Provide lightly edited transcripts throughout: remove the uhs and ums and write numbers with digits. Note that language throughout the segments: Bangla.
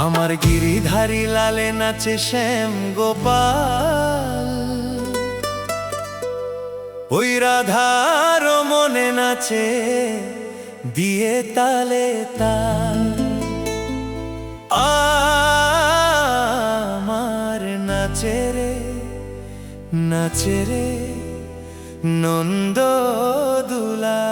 আমার গিরিধারী লালে নাচে শ্যাম গোপাল, ওই রাধার মনে নাচে দিয়ে তালে তাল। আমার নাচে রে নাচে রে নন্দ দুলাল।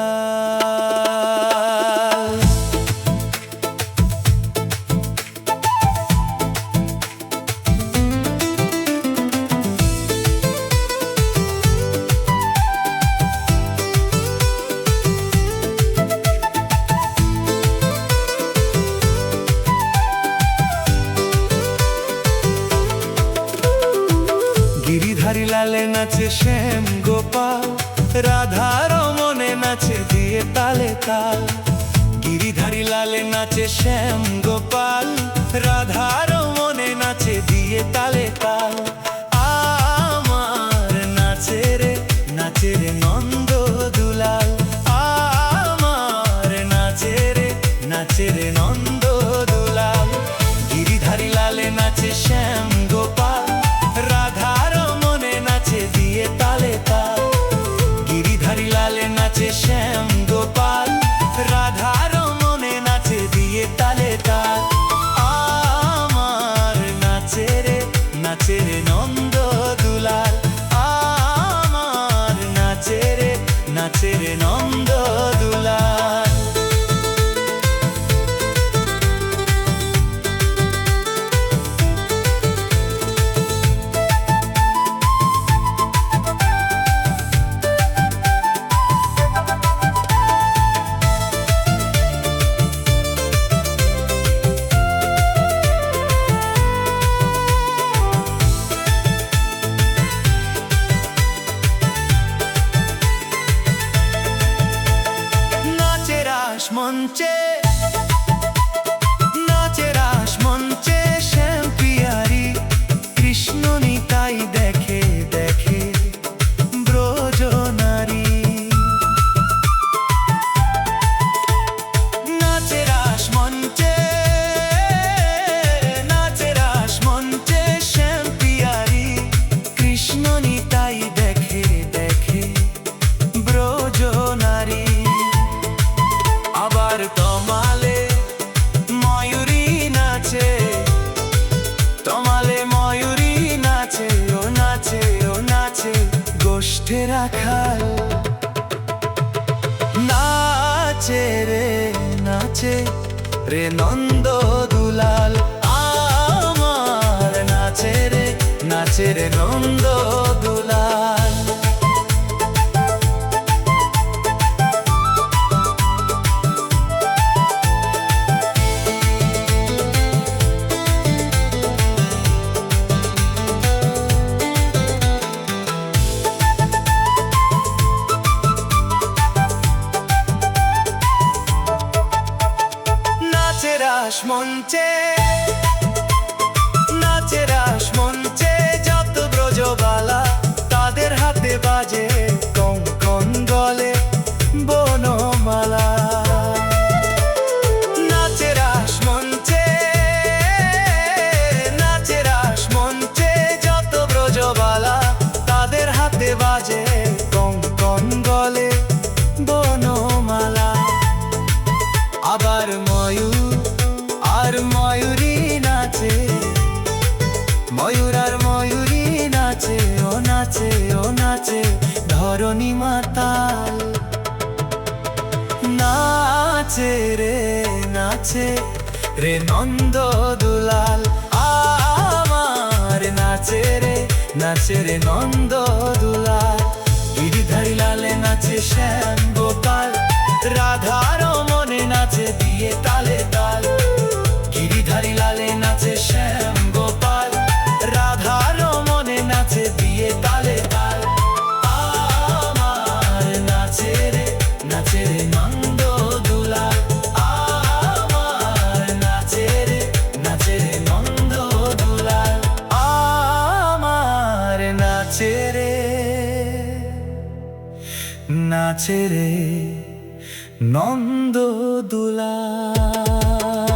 গিরিধারী লালে নাচে শ্যাম গোপাল, রাধার মনে নাচে দিয়ে তালে তাল। গিরিধারী লালে নাচে শ্যাম গোপাল, রাধার মনে নাচে দিয়ে তালে তাল। আমার নাচে রে নন্দ দুলাল, আমার নাচে রে নন্দ দুলাল। গিরিধারী লালে নাচে শ্যাম গোপাল, রাধার মনে নাচে দিয়ে তালে তাল। গিরিধারী লালে নাচে শ্যাম গোপাল, রাধার মনে নাচে দিয়ে তালে তাল। আমার নাচে রে নন্দ দুলাল, আমার নাচে রে নন্দ দুলাল। মঞ্চে নাচে রাস মঞ্চে শ্যাম পিয়ারি, কৃষ্ণ নিতাই দেখে দেখে ব্রজ নারী। নাচে রাস মঞ্চে শ্যাম পিয়ারি, কৃষ্ণ নিতাই দেখে দেখে ব্রজ নারী। আবার তমালে ময়ূরী নাচে, তমালে ময়ূরী নাচে, ও নাচে ও নাচে গোষ্ঠে রাখাল। নাচে রে নন্দ দুলাল, আমার নাচে রে নন্দ দুলাল। নাচে রাস মঞ্চে যত ব্রজবালা, তাদের হাতে বাজে কঙ্কন গলে বনমালা। নাচে রাস মঞ্চে যত ব্রজবালা, তাদের হাতে বাজে কঙ্কন গলে বনমালা। আবার ময়ূরী নাচে, ময়ূর আর ময়ূরী নাচে, ও নাচে ও নাচে ধরণী মাতাল। নাচে রে নন্দ দুলাল, আমার নাচে রে নন্দ দুলাল। গিরিধারী লালে নাচে শ্যাম গোপাল, রাধার মনে নাচে দিয়ে তালে তাল। গিরিধারী লালে নাচে শ্যাম গোপাল, রাধার মনে নাচে দিয়ে তালে তাল। আমার নাচে রে নন্দ দুলাল, আমার নাচে রে নন্দ দুলাল। আমার নাচে রে নন্দ দুলাল।